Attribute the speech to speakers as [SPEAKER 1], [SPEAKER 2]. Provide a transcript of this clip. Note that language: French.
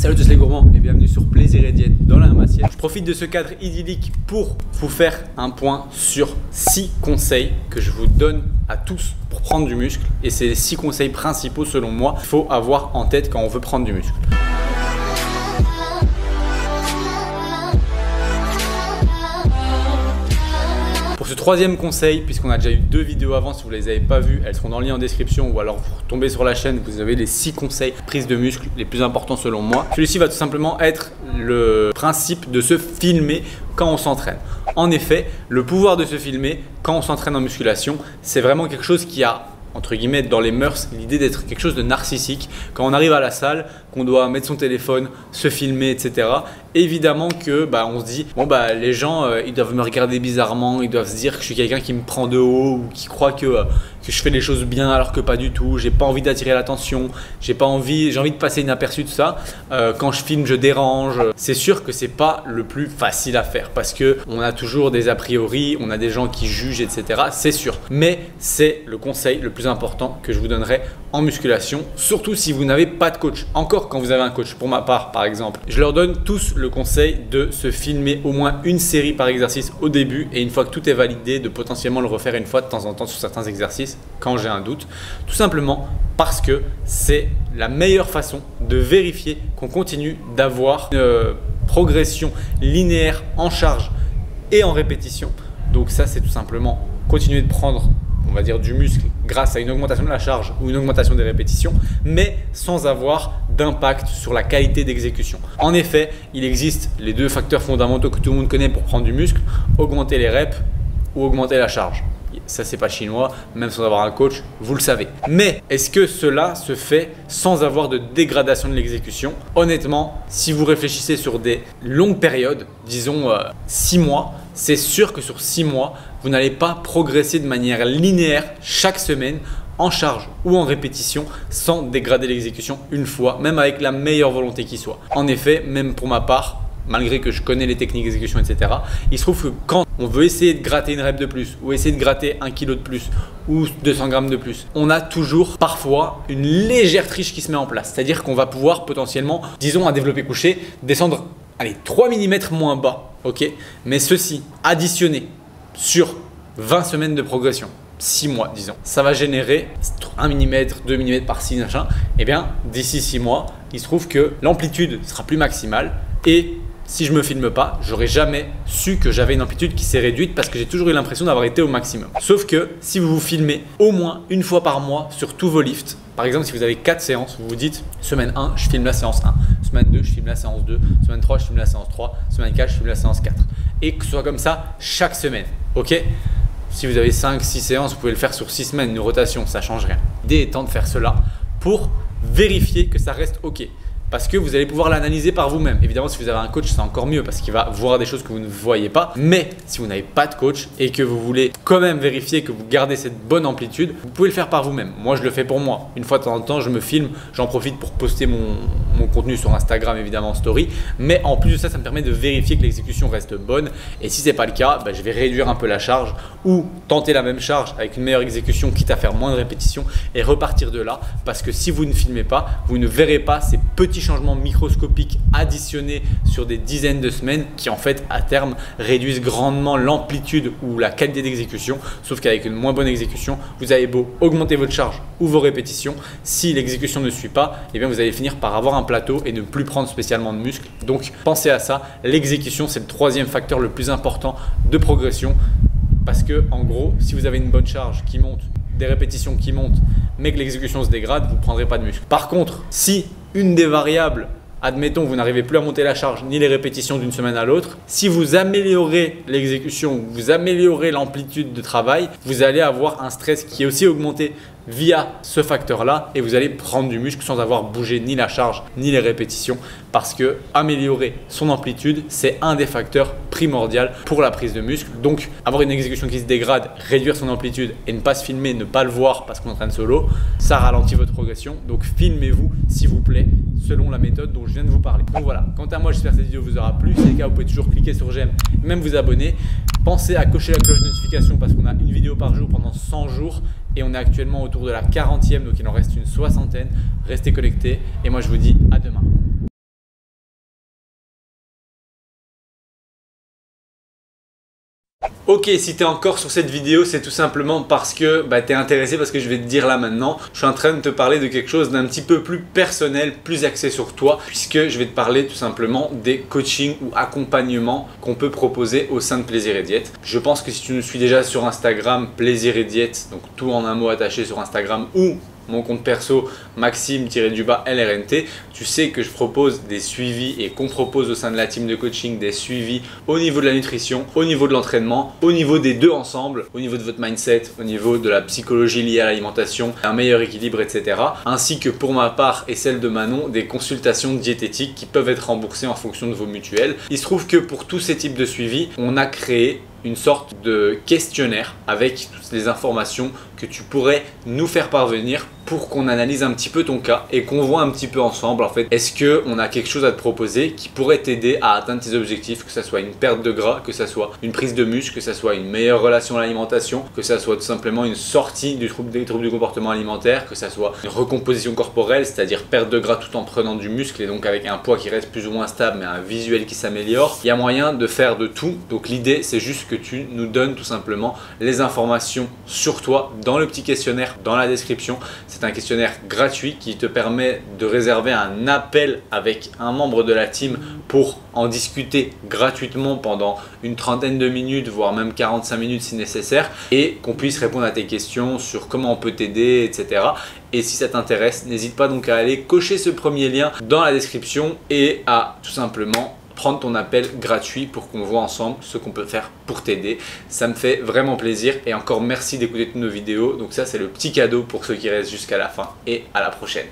[SPEAKER 1] Salut tous les gourmands et bienvenue sur Plaisir et Diète dans la même assiette. Je profite de ce cadre idyllique pour vous faire un point sur 6 conseils que je vous donne à tous pour prendre du muscle. Et c'est les 6 conseils principaux selon moi qu'il faut avoir en tête quand on veut prendre du muscle. Pour ce troisième conseil, puisqu'on a déjà eu 2 vidéos avant, si vous ne les avez pas vues, elles seront dans le lien en description ou alors vous tombez sur la chaîne, vous avez les 6 conseils prise de muscle les plus importants selon moi. Celui-ci va tout simplement être le principe de se filmer quand on s'entraîne. En effet, le pouvoir de se filmer quand on s'entraîne en musculation, c'est vraiment quelque chose qui a entre guillemets dans les mœurs l'idée d'être quelque chose de narcissique. Quand on arrive à la salle, qu'on doit mettre son téléphone, se filmer, etc. Évidemment que on se dit bon les gens ils doivent me regarder bizarrement, ils doivent se dire que je suis quelqu'un qui me prend de haut ou qui croit que je fais les choses bien alors que pas du tout. J'ai pas envie d'attirer l'attention, j'ai envie de passer inaperçu de ça. Quand je filme, je dérange. C'est sûr que c'est pas le plus facile à faire parce que on a toujours des a priori, on a des gens qui jugent, etc. C'est sûr. Mais c'est le conseil le plus important que je vous donnerai en musculation, surtout si vous n'avez pas de coach. Encore quand vous avez un coach, pour ma part par exemple, je leur donne tous le conseil de se filmer au moins une série par exercice au début et une fois que tout est validé, de potentiellement le refaire une fois de temps en temps sur certains exercices quand j'ai un doute. Tout simplement parce que c'est la meilleure façon de vérifier qu'on continue d'avoir une progression linéaire en charge et en répétition. Donc ça, c'est tout simplement continuer de prendre, on va dire, du muscle grâce à une augmentation de la charge ou une augmentation des répétitions, mais sans avoir d'impact sur la qualité d'exécution. En effet, il existe les 2 facteurs fondamentaux que tout le monde connaît pour prendre du muscle, augmenter les reps ou augmenter la charge. Ça, c'est pas chinois, même sans avoir un coach, vous le savez. Mais est-ce que cela se fait sans avoir de dégradation de l'exécution? Honnêtement, si vous réfléchissez sur des longues périodes, disons 6 mois, c'est sûr que sur 6 mois, vous n'allez pas progresser de manière linéaire chaque semaine en charge ou en répétition sans dégrader l'exécution une fois, même avec la meilleure volonté qui soit. En effet, même pour ma part, malgré que je connais les techniques d'exécution, etc., il se trouve que quand on veut essayer de gratter une rep de plus ou essayer de gratter 1 kg de plus ou 200 grammes de plus, on a toujours parfois une légère triche qui se met en place. C'est-à-dire qu'on va pouvoir potentiellement, disons à développé couché, descendre 3 mm moins bas. Ok, mais ceci additionné sur 20 semaines de progression, 6 mois disons, ça va générer 1 mm, 2 mm par-ci, machin. Et bien d'ici 6 mois, il se trouve que l'amplitude sera plus maximale et si je me filme pas, j'aurais jamais su que j'avais une amplitude qui s'est réduite parce que j'ai toujours eu l'impression d'avoir été au maximum. Sauf que si vous vous filmez au moins une fois par mois sur tous vos lifts, par exemple si vous avez 4 séances, vous vous dites semaine 1, je filme la séance 1, semaine 2, je filme la séance 2, semaine 3, je filme la séance 3, semaine 4, je filme la séance 4. Et que ce soit comme ça chaque semaine, ok? Si vous avez 5-6 séances, vous pouvez le faire sur 6 semaines, une rotation, ça change rien. L'idée étant de faire cela pour vérifier que ça reste ok. Parce que vous allez pouvoir l'analyser par vous-même. Évidemment, si vous avez un coach, c'est encore mieux parce qu'il va voir des choses que vous ne voyez pas. Mais si vous n'avez pas de coach et que vous voulez quand même vérifier que vous gardez cette bonne amplitude, vous pouvez le faire par vous-même. Moi, je le fais pour moi. Une fois de temps en temps, je me filme, j'en profite pour poster mon contenu sur Instagram, évidemment en story. Mais en plus de ça, ça me permet de vérifier que l'exécution reste bonne. Et si ce n'est pas le cas, je vais réduire un peu la charge ou tenter la même charge avec une meilleure exécution, quitte à faire moins de répétitions et repartir de là. Parce que si vous ne filmez pas, vous ne verrez pas ces petits changements microscopiques additionnés sur des dizaines de semaines qui en fait à terme réduisent grandement l'amplitude ou la qualité d'exécution. Sauf qu'avec une moins bonne exécution, vous avez beau augmenter votre charge ou vos répétitions, si l'exécution ne suit pas, eh bien vous allez finir par avoir un plateau et ne plus prendre spécialement de muscle. Donc pensez à ça, l'exécution c'est le 3e facteur le plus important de progression parce que en gros, si vous avez une bonne charge qui monte, des répétitions qui montent, mais que l'exécution se dégrade, vous ne prendrez pas de muscle. Par contre, si une des variables, admettons, vous n'arrivez plus à monter la charge ni les répétitions d'une semaine à l'autre, si vous améliorez l'exécution, vous améliorez l'amplitude de travail, vous allez avoir un stress qui est aussi augmenté via ce facteur-là et vous allez prendre du muscle sans avoir bougé ni la charge ni les répétitions parce que améliorer son amplitude, c'est un des facteurs primordiaux pour la prise de muscle. Donc, avoir une exécution qui se dégrade, réduire son amplitude et ne pas se filmer, ne pas le voir parce qu'on entraîne solo, ça ralentit votre progression. Donc, filmez-vous s'il vous plaît selon la méthode dont je viens de vous parler. Donc voilà, quant à moi, j'espère que cette vidéo vous aura plu. Si c'est le cas, vous pouvez toujours cliquer sur j'aime, même vous abonner. Pensez à cocher la cloche de notification parce qu'on a une vidéo par jour pendant 100 jours et on est actuellement autour de la 40e, donc il en reste une 60aine. Restez connectés et moi je vous dis à demain. Ok, si t'es encore sur cette vidéo, c'est tout simplement parce que t'es intéressé parce que je vais te dire là maintenant. Je suis en train de te parler de quelque chose d'un petit peu plus personnel, plus axé sur toi, puisque je vais te parler tout simplement des coachings ou accompagnements qu'on peut proposer au sein de Plaisir et Diète. Je pense que si tu nous suis déjà sur Instagram, Plaisir et Diète, donc tout en un mot attaché sur Instagram, ou mon compte perso Maxime-LRNT, tu sais que je propose des suivis et qu'on propose au sein de la team de coaching des suivis au niveau de la nutrition, au niveau de l'entraînement, au niveau des deux ensemble, au niveau de votre mindset, au niveau de la psychologie liée à l'alimentation, un meilleur équilibre, etc. Ainsi que pour ma part et celle de Manon, des consultations diététiques qui peuvent être remboursées en fonction de vos mutuelles. Il se trouve que pour tous ces types de suivis, on a créé une sorte de questionnaire avec toutes les informations que tu pourrais nous faire parvenir pour qu'on analyse un petit peu ton cas et qu'on voit un petit peu ensemble en fait, est-ce qu'on a quelque chose à te proposer qui pourrait t'aider à atteindre tes objectifs, que ce soit une perte de gras, que ce soit une prise de muscle, que ce soit une meilleure relation à l'alimentation, que ce soit tout simplement une sortie des troubles du comportement alimentaire, que ce soit une recomposition corporelle, c'est-à-dire perte de gras tout en prenant du muscle et donc avec un poids qui reste plus ou moins stable mais un visuel qui s'améliore. Il y a moyen de faire de tout, donc l'idée c'est juste que tu nous donnes tout simplement les informations sur toi dans le petit questionnaire dans la description. C'est un questionnaire gratuit qui te permet de réserver un appel avec un membre de la team pour en discuter gratuitement pendant une trentaine de minutes, voire même 45 minutes si nécessaire, et qu'on puisse répondre à tes questions sur comment on peut t'aider, etc. Et si ça t'intéresse, n'hésite pas donc à aller cocher ce premier lien dans la description et à tout simplement prendre ton appel gratuit pour qu'on voit ensemble ce qu'on peut faire pour t'aider. Ça me fait vraiment plaisir et encore merci d'écouter toutes nos vidéos. Donc ça, c'est le petit cadeau pour ceux qui restent jusqu'à la fin et à la prochaine.